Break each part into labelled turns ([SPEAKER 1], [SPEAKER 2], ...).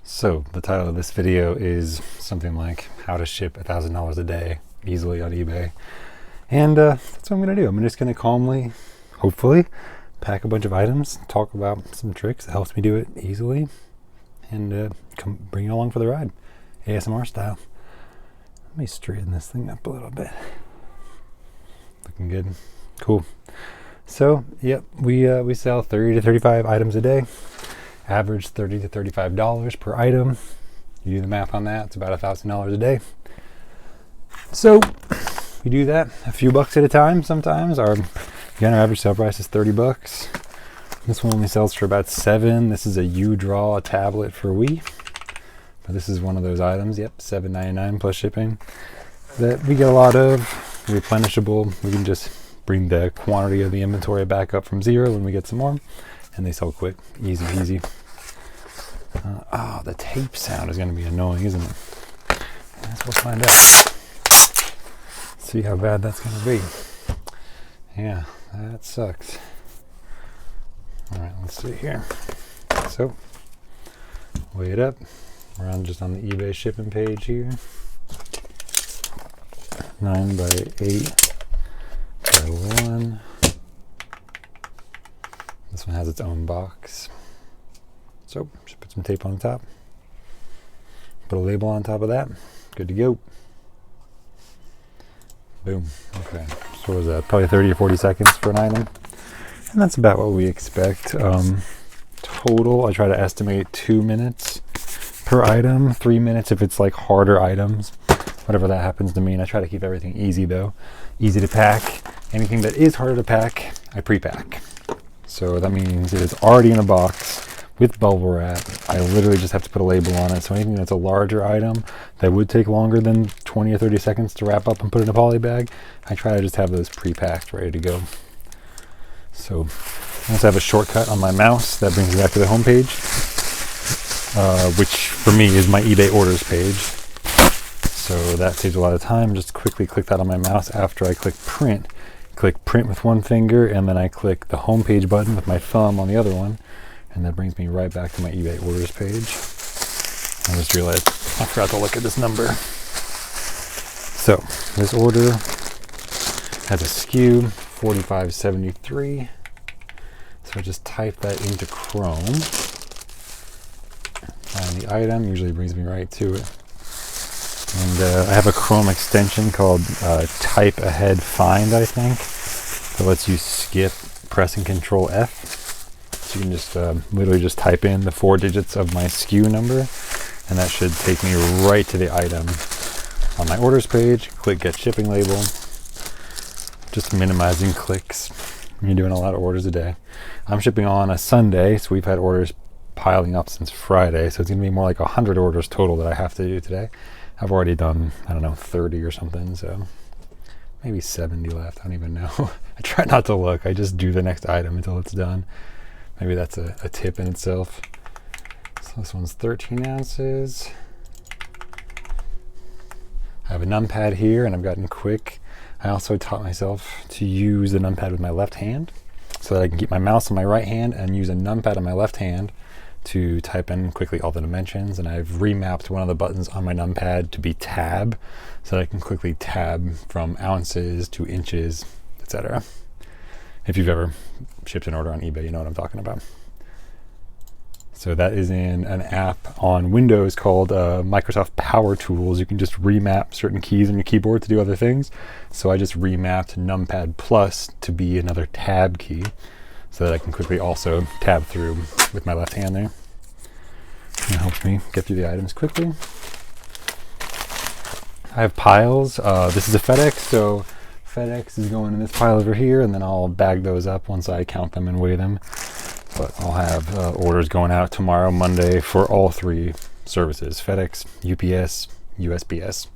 [SPEAKER 1] So the title of this video is something like how to ship $1,000 a day easily on eBay. And that's what I'm going to do. I'm just going to calmly, hopefully, pack a bunch of items, talk about some tricks that helps me do it easily, and come bring you along for the ride, ASMR style. Let me straighten this thing up a little bit. Looking good. Cool. So, yep, we sell 30 to 35 items a day. Average $30 to $35 per item. You do the math on that, it's about $1,000 a day. So we do that a few bucks at a time sometimes. Our average sale price is $30. This one only sells for about $7. This is a U-Draw tablet for Wii. But this is one of those items, yep, $7.99 plus shipping, that we get a lot of, replenishable. We can just bring the quantity of the inventory back up from zero when we get some more. And they sell quick, easy peasy. The tape sound is going to be annoying, isn't it? I guess we'll find out. See how bad that's going to be. Yeah, that sucks. All right, let's see here. So, weigh it up. We're just on the eBay shipping page here. 9 by 8 by 1. This one has its own box. So, just put some tape on the top. Put a label on top of that. Good to go. Boom. Okay. So what was that? Probably 30 or 40 seconds for an item. And that's about what we expect. Total, I try to estimate 2 minutes per item. 3 minutes if it's like harder items. Whatever that happens to mean. I try to keep everything easy though. Easy to pack. Anything that is harder to pack, I pre-pack. So that means it is already in a box with bubble wrap. I literally just have to put a label on it. So anything that's a larger item that would take longer than 20 or 30 seconds to wrap up and put in a poly bag, I try to just have those pre-packed, ready to go. So I also have a shortcut on my mouse that brings me back to the home page, which for me is my eBay orders page. So that saves a lot of time. Just quickly click that on my mouse after I click print. Click print with one finger, and then I click the home page button with my thumb on the other one, and that brings me right back to my eBay orders page. I just realized I forgot to look at this number. So this order has a SKU 4573. So I just type that into Chrome. Find the item, usually brings me right to it. And I have a Chrome extension called Type Ahead Find, I think. That lets you skip pressing Control F. So you can just literally just type in the 4 digits of my SKU number, and that should take me right to the item on my orders page. Click Get Shipping Label. Just minimizing clicks when you're doing a lot of orders a day. I'm shipping on a Sunday, so we've had orders piling up since Friday, so it's going to be more like 100 orders total that I have to do today. I've already done, 30 or something, so maybe 70 left. I don't even know. I try not to look. I just do the next item until it's done. Maybe that's a tip in itself. So this one's 13 ounces. I have a numpad here, and I've gotten quick. I also taught myself to use the numpad with my left hand so that I can keep my mouse on my right hand and use a numpad on my left hand to type in quickly all the dimensions. And I've remapped one of the buttons on my numpad to be tab so that I can quickly tab from ounces to inches, etc. If you've ever shipped an order on eBay, you know what I'm talking about. So that is in an app on Windows called Microsoft Power Tools. You can just remap certain keys on your keyboard to do other things. So I just remapped numpad plus to be another tab key, so that I can quickly also tab through with my left hand there. It helps me get through the items quickly. I have piles. This is a FedEx, so FedEx is going in this pile over here, and then I'll bag those up once I count them and weigh them. But I'll have orders going out tomorrow, Monday, for all 3 services: FedEx, UPS, USPS.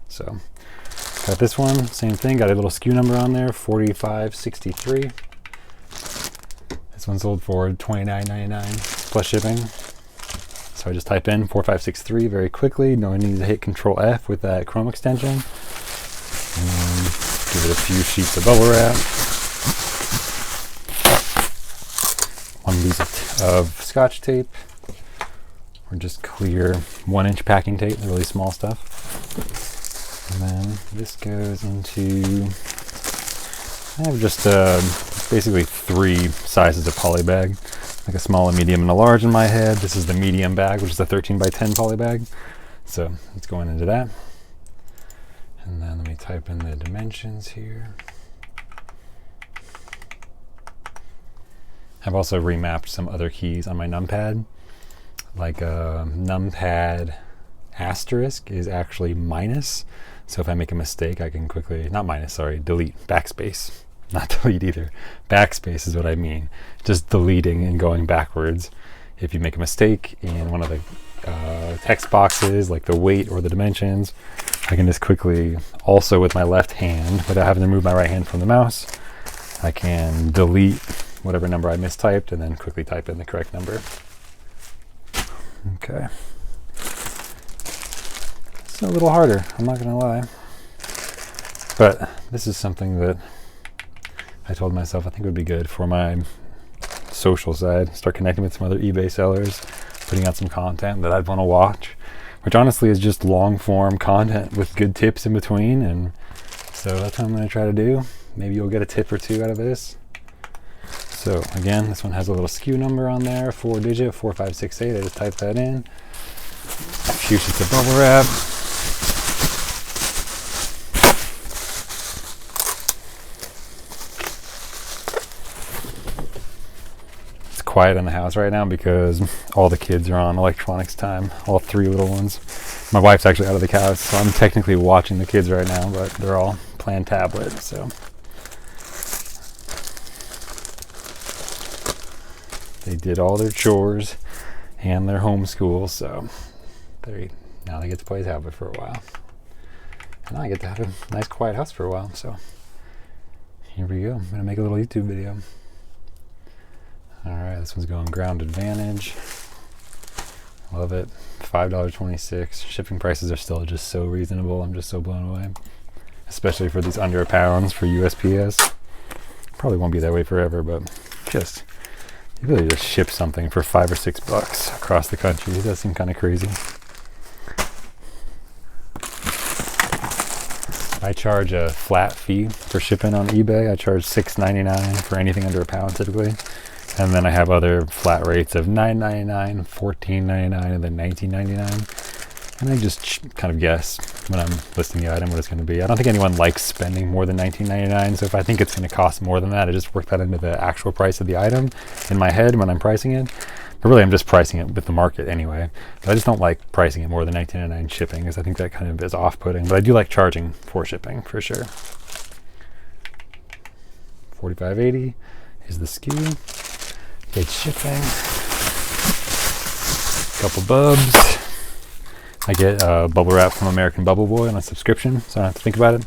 [SPEAKER 1] So got this one, same thing, got a little SKU number on there, 4563. This one sold for $29.99 plus shipping. So I just type in 4563 very quickly. No need to hit Control F with that Chrome extension. And give it a few sheets of bubble wrap. One piece of Scotch tape. or just clear 1-inch packing tape, the really small stuff. And then this goes into, I have just basically 3 sizes of poly bag, like a small, a medium, and a large in my head. This is the medium bag, which is a 13 by 10 poly bag. So it's going into that. And then let me type in the dimensions here. I've also remapped some other keys on my numpad. Like numpad asterisk is actually minus. So if I make a mistake, I can quickly, not minus, sorry, delete, backspace. Not delete either. Backspace is what I mean. Just deleting and going backwards. If you make a mistake in one of the text boxes, like the weight or the dimensions, I can just quickly, also with my left hand, without having to move my right hand from the mouse, I can delete whatever number I mistyped and then quickly type in the correct number. Okay. It's a little harder, I'm not gonna lie. But this is something that I told myself I think would be good for my social side. Start connecting with some other eBay sellers, putting out some content that I'd want to watch, which honestly is just long form content with good tips in between. And so that's what I'm going to try to do. Maybe you'll get a tip or 2 out of this. So again, this one has a little SKU number on there, 4-digit, 4568. I just typed that in. A few sheets of bubble wrap. Quiet in the house right now because all the kids are on electronics time, all 3 little ones. My wife's actually out of the couch, so I'm technically watching the kids right now, but they're all playing tablet, so. They did all their chores and their homeschool, so now they get to play tablet for a while. And I get to have a nice quiet house for a while, so here we go. I'm gonna make a little YouTube video. Alright, this one's going ground advantage. Love it. $5.26. Shipping prices are still just so reasonable. I'm just so blown away. Especially for these under £1 for USPS. Probably won't be that way forever, but just, you really just ship something for $5 or $6 across the country. It does seem kind of crazy. I charge a flat fee for shipping on eBay. I charge $6.99 for anything under £1 typically. And then I have other flat rates of $9.99, $14.99, and then $19.99. And I just kind of guess when I'm listing the item what it's going to be. I don't think anyone likes spending more than $19.99. So if I think it's going to cost more than that, I just work that into the actual price of the item in my head when I'm pricing it. But really, I'm just pricing it with the market anyway. But I just don't like pricing it more than $19.99 shipping because I think that kind of is off-putting. But I do like charging for shipping for sure. $45.80 is the SKU. Paid shipping, couple bubs. I get bubble wrap from American Bubble Boy on a subscription, so I don't have to think about it.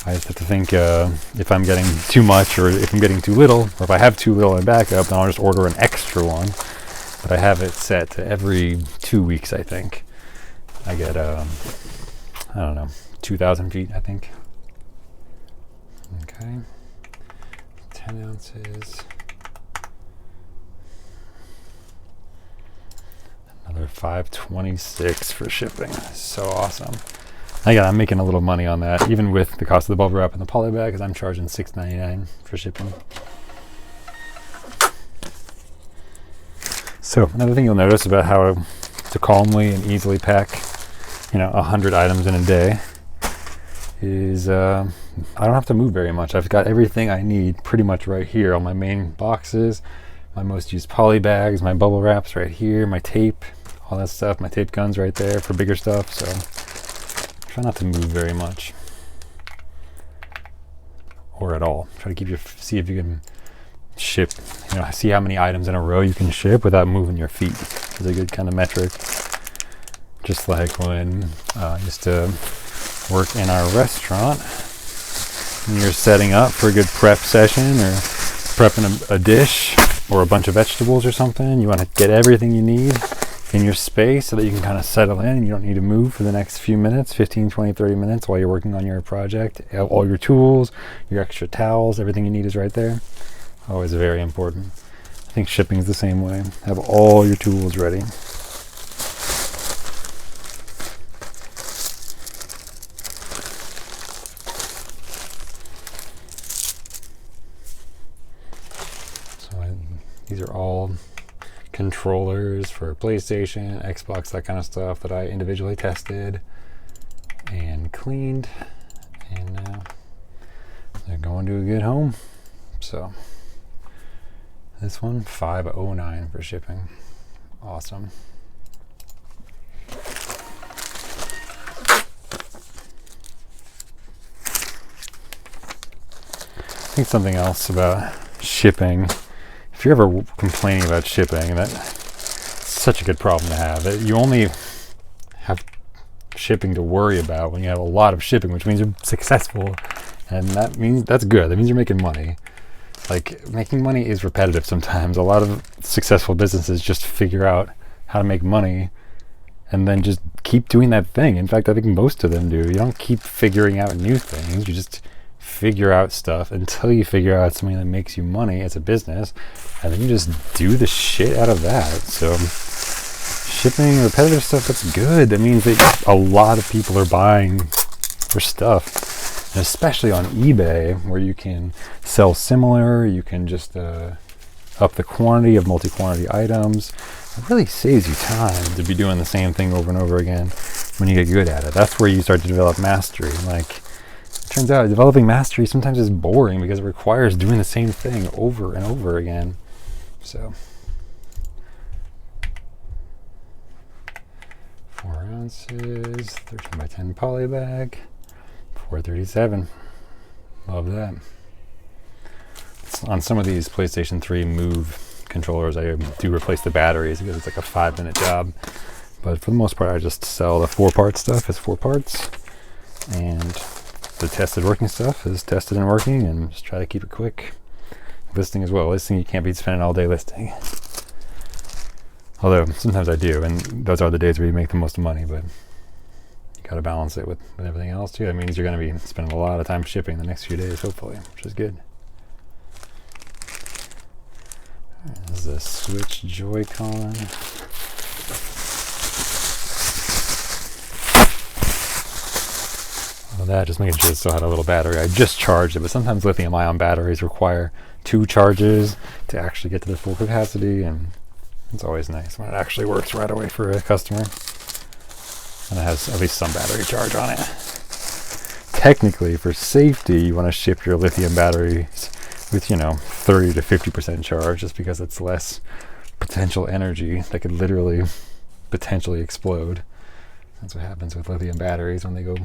[SPEAKER 1] I just have to think if I'm getting too much or if I'm getting too little, or if I have too little in backup, then I'll just order an extra one. But I have it set to every 2 weeks, I think. I get, I don't know, 2,000 feet, I think. Okay, 10 ounces. Another $5.26 for shipping. So awesome. Again, I'm making a little money on that, even with the cost of the bubble wrap and the poly bag, because I'm charging $6.99 for shipping. So another thing you'll notice about how to calmly and easily pack, 100 items in a day is I don't have to move very much. I've got everything I need pretty much right here. All my main boxes, my most used poly bags, my bubble wraps right here, my tape, all that stuff, my tape guns right there for bigger stuff. So try not to move very much or at all. Try to see if you can ship, see how many items in a row you can ship without moving your feet. It's a good kind of metric. Just like when I used to work in our restaurant, when you're setting up for a good prep session or prepping a dish or a bunch of vegetables or something, you want to get everything you need in your space so that you can kind of settle in and you don't need to move for the next few minutes, 15, 20, 30 minutes while you're working on your project. All your tools, your extra towels, everything you need is right there. Always very important. I think shipping is the same way. Have all your tools ready. These are all controllers for PlayStation, Xbox, that kind of stuff that I individually tested and cleaned, and now they're going to a good home. So this one, $5.09 for shipping. Awesome. I think something else about shipping, if you're ever complaining about shipping, that's such a good problem to have. You only have shipping to worry about when you have a lot of shipping, which means you're successful, and that means that's good. That means you're making money. Like, making money is repetitive sometimes. A lot of successful businesses just figure out how to make money and then just keep doing that thing. In fact, I think most of them do. You don't keep figuring out new things. You just figure out stuff until you figure out something that makes you money as a business, and then you just do the shit out of that. So shipping, repetitive stuff, that's good. That means that a lot of people are buying your stuff, and especially on eBay, where you can sell similar, you can just up the quantity of multi-quantity items. It really saves you time to be doing the same thing over and over again when you get good at it. That's where you start to develop mastery. Like, turns out developing mastery sometimes is boring because it requires doing the same thing over and over again. So 4 ounces, 13 by 10 poly bag, $4.37. Love that. On some of these PlayStation 3 Move controllers, I do replace the batteries because it's like a 5-minute job. But for the most part, I just sell the 4-part stuff as 4 parts, and the tested working stuff is tested and working, and just try to keep it quick. Listing as well. Listing, you can't be spending all day listing. Although sometimes I do, and those are the days where you make the most money, but you got to balance it with everything else too. That means you're going to be spending a lot of time shipping the next few days, hopefully, which is good. This is a Switch Joy-Con. That, just making sure it still had a little battery. I just charged it, but sometimes lithium-ion batteries require 2 charges to actually get to the full capacity, and it's always nice when it actually works right away for a customer and it has at least some battery charge on it. Technically, for safety, you want to ship your lithium batteries with 30 to 50% charge, just because it's less potential energy that could literally potentially explode. That's what happens with lithium batteries when they go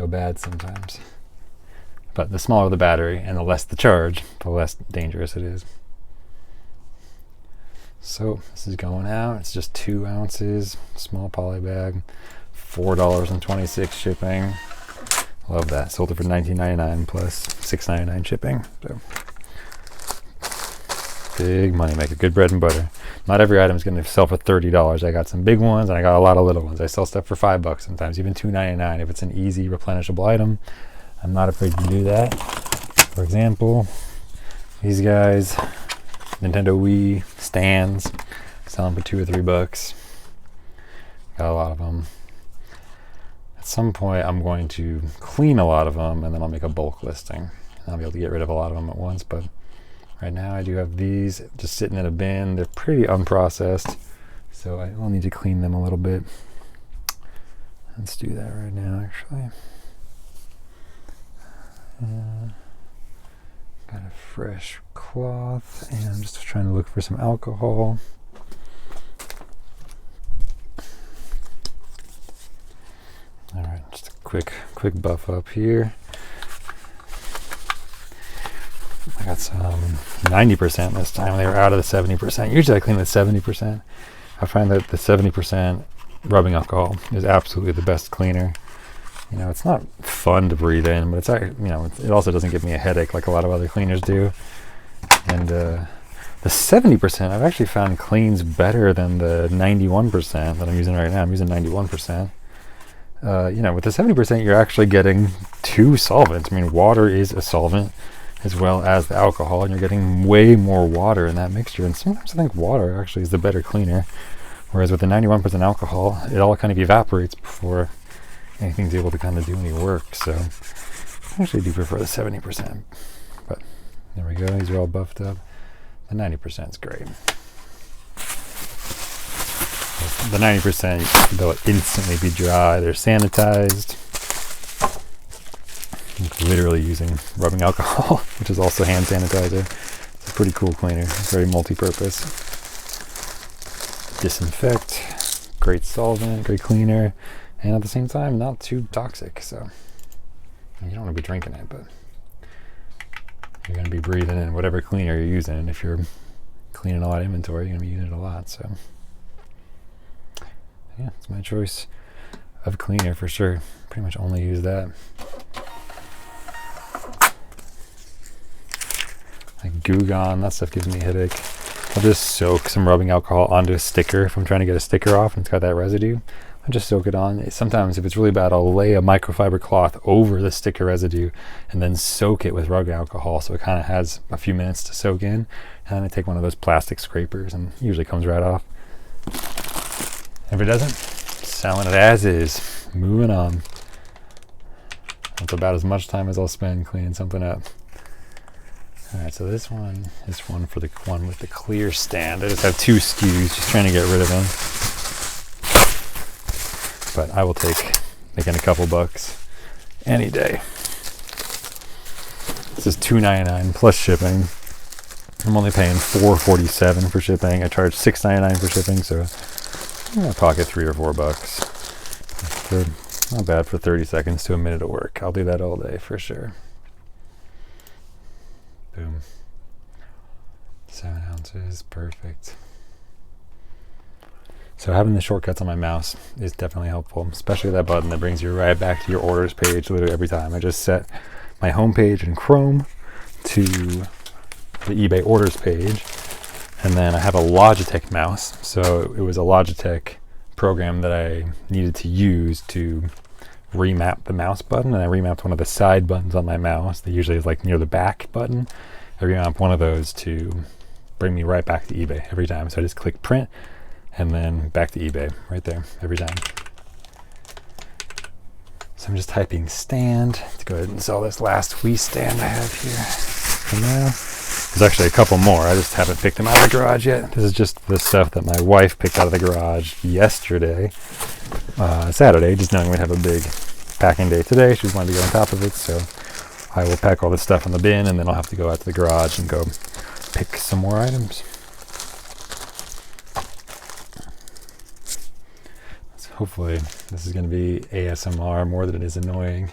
[SPEAKER 1] bad sometimes. But the smaller the battery and the less the charge, the less dangerous it is. So this is going out. It's just 2 ounces, small poly bag, $4.26 shipping. Love that. Sold it for $19.99 plus $6.99 shipping. So big money maker, good bread and butter. Not every item is going to sell for $30. I got some big ones and I got a lot of little ones. I sell stuff for $5 sometimes, even $2.99 if it's an easy replenishable item. I'm not afraid to do that. For example, these guys, Nintendo Wii stands, selling for $2 or $3. Got a lot of them. At some point, I'm going to clean a lot of them, and then I'll make a bulk listing. And I'll be able to get rid of a lot of them at once, but right now I do have these just sitting in a bin. They're pretty unprocessed, so I will need to clean them a little bit. Let's do that right now, actually. Got a fresh cloth, and I'm just trying to look for some alcohol. All right, just a quick buff up here. I got some 90% this time. They were out of the 70%. Usually I clean with 70%. I find that the 70% rubbing alcohol is absolutely the best cleaner. It's not fun to breathe in, but it's it also doesn't give me a headache like a lot of other cleaners do. And the 70% I've actually found cleans better than the 91% that I'm using right now. I'm using 91%. With the 70%, you're actually getting 2 solvents. I mean, water is a solvent as well as the alcohol, and you're getting way more water in that mixture. And sometimes I think water actually is the better cleaner. Whereas with the 91% alcohol, it all kind of evaporates before anything's able to kind of do any work. So I actually do prefer the 70%. But there we go. These are all buffed up. The 90% is great. The 90%, they'll instantly be dry. They're sanitized. Literally using rubbing alcohol, which is also hand sanitizer. It's a pretty cool cleaner. It's very multi-purpose. Disinfect, great solvent, great cleaner, and at the same time, not too toxic. So you don't want to be drinking it, but you're going to be breathing in whatever cleaner you're using. And if you're cleaning a lot of inventory, you're going to be using it a lot. So yeah, it's my choice of cleaner for sure. Pretty much only use that. Like Goo Gone, that stuff gives me a headache. I'll just soak some rubbing alcohol onto a sticker if I'm trying to get a sticker off and it's got that residue. I'll just soak it on. Sometimes if it's really bad, I'll lay a microfiber cloth over the sticker residue and then soak it with rubbing alcohol so it kind of has a few minutes to soak in. And then I take one of those plastic scrapers and it usually comes right off. If it doesn't, selling it as is. Moving on. That's about as much time as I'll spend cleaning something up. Alright, so this one is one for the one with the clear stand. I just have 2 SKUs, just trying to get rid of them. But I will take making a couple bucks any day. This is $2.99 plus shipping. I'm only paying $4.47 for shipping. I charge $6.99 for shipping, so I'm gonna pocket $3 or $4. Not bad for 30 seconds to a minute of work. I'll do that all day for sure. Boom. 7 ounces, perfect. So having the shortcuts on my mouse is definitely helpful, especially that button that brings you right back to your orders page literally every time. I just set my home page in Chrome to the eBay orders page, and then I have a Logitech mouse. So it was a Logitech program that I needed to use to remap the mouse button, and I remapped one of the side buttons on my mouse that usually is like near the back button. I remapped one of those to bring me right back to eBay every time. So I just click print and then back to eBay right there every time. So I'm just typing stand to go ahead and sell this last Wii stand I have here for now. There's actually a couple more. I just haven't picked them out of the garage yet. This is just the stuff that my wife picked out of the garage yesterday. Saturday, just knowing we'd have a big packing day today. She just wanted to get on top of it, so I will pack all this stuff in the bin, and then I'll have to go out to the garage and go pick some more items. So hopefully this is going to be ASMR more than it is annoying.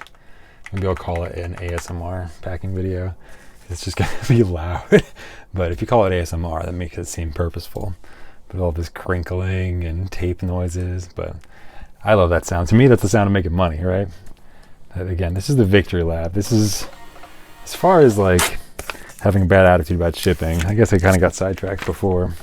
[SPEAKER 1] Maybe I'll call it an ASMR packing video. It's just going to be loud. But if you call it ASMR, that makes it seem purposeful. But all this crinkling and tape noises, but I love that sound. To me, that's the sound of making money, right? Again, this is the Victory Lab. This is, as far as like having a bad attitude about shipping, I guess I kind of got sidetracked before.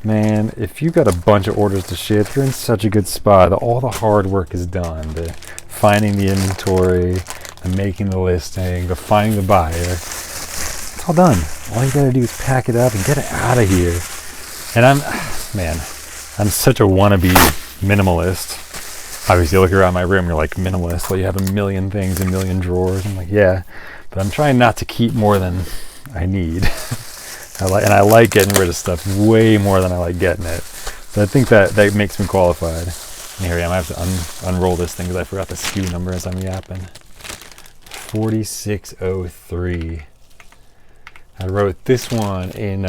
[SPEAKER 1] Man, if you got a bunch of orders to ship, you're in such a good spot. All the hard work is done. The finding the inventory, the making the listing, the finding the buyer. It's all done. All you gotta do is pack it up and get it out of here. And I'm such a wannabe minimalist. Obviously, you look around my room, you're like, minimalist? Well, you have a million things, a million drawers. I'm like, yeah, but I'm trying not to keep more than I need. I like getting rid of stuff way more than I like getting it. So I think that makes me qualified. And here I am. I have to unroll this thing because I forgot the SKU number as I'm yapping. 4603. I wrote this one in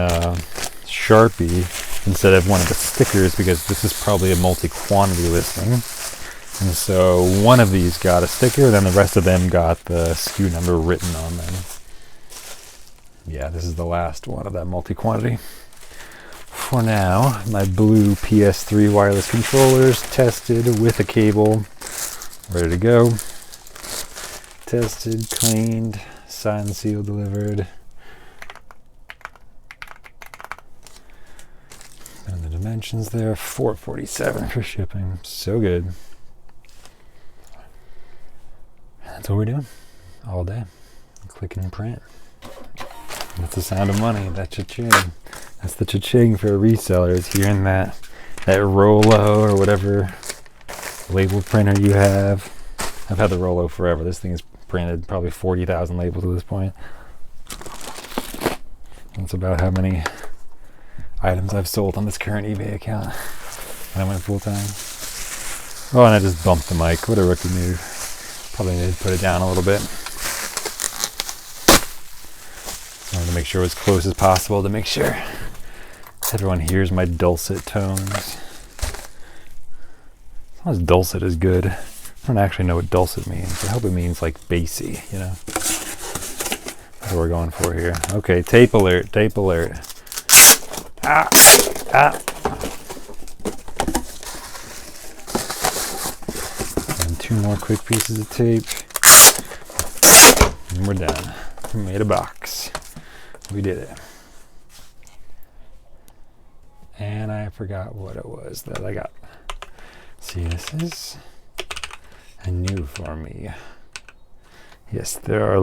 [SPEAKER 1] Sharpie instead of one of the stickers because this is probably a multi-quantity listing. And so one of these got a sticker, then the rest of them got the SKU number written on them. Yeah, this is the last one of that multi-quantity. For now, my blue PS3 wireless controllers tested with a cable, ready to go. Tested, cleaned, signed, sealed, delivered. And the dimensions there, $4.47 for shipping. So good. That's what we're doing all day. Click and print. That's the sound of money. That cha-ching. That's the cha-ching for resellers. Hearing that Rollo or whatever label printer you have. I've had the Rollo forever. This thing has printed probably 40,000 labels at this point. That's about how many items I've sold on this current eBay account when I went full time. Oh, and I just bumped the mic. What a rookie move. Probably need to put it down a little bit. I wanted to make sure it was as close as possible to make sure everyone hears my dulcet tones. As long as dulcet is good. I don't actually know what dulcet means. I hope it means like bassy, you know. That's what we're going for here. Okay, tape alert, tape alert. Ah, ah. And 2 more quick pieces of tape. And we're done. We made a box. We did it. And I forgot what it was that I got. See, this is new for me. Yes, there are